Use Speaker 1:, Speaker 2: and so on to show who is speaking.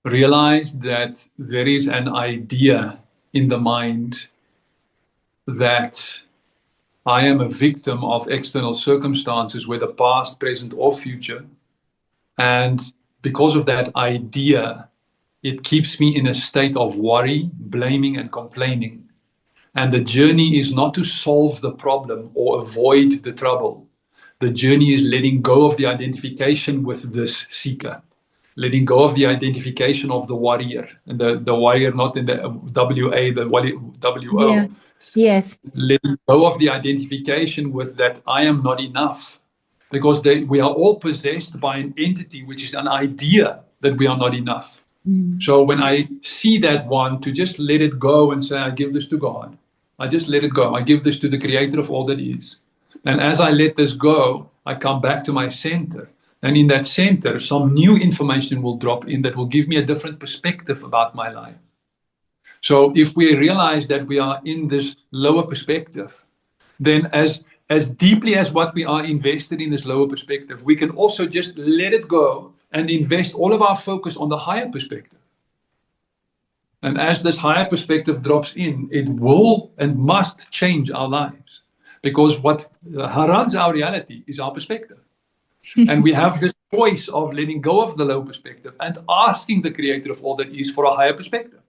Speaker 1: realize that there is an idea in the mind that I am a victim of external circumstances, whether past, present, or future. And because of that idea, it keeps me in a state of worry, blaming, and complaining. And the journey is not to solve the problem or avoid the trouble. The journey is letting go of the identification with this seeker, letting go of the identification of the warrior, and the warrior not in the W-A, the W-O.
Speaker 2: Yeah. Yes.
Speaker 1: Letting go of the identification with that I am not enough. Because we are all possessed by an entity which is an idea that we are not enough. So when I see that one, to just let it go and say, I give this to God. I just let it go. I give this to the creator of all that is. And as I let this go, I come back to my center. And in that center, some new information will drop in that will give me a different perspective about my life. So if we realize that we are in this lower perspective, then as deeply as what we are invested in this lower perspective, we can also just let it go and invest all of our focus on the higher perspective. And as this higher perspective drops in, it will and must change our lives. Because what runs our reality is our perspective. And we have this choice of letting go of the low perspective and asking the creator of all that is for a higher perspective.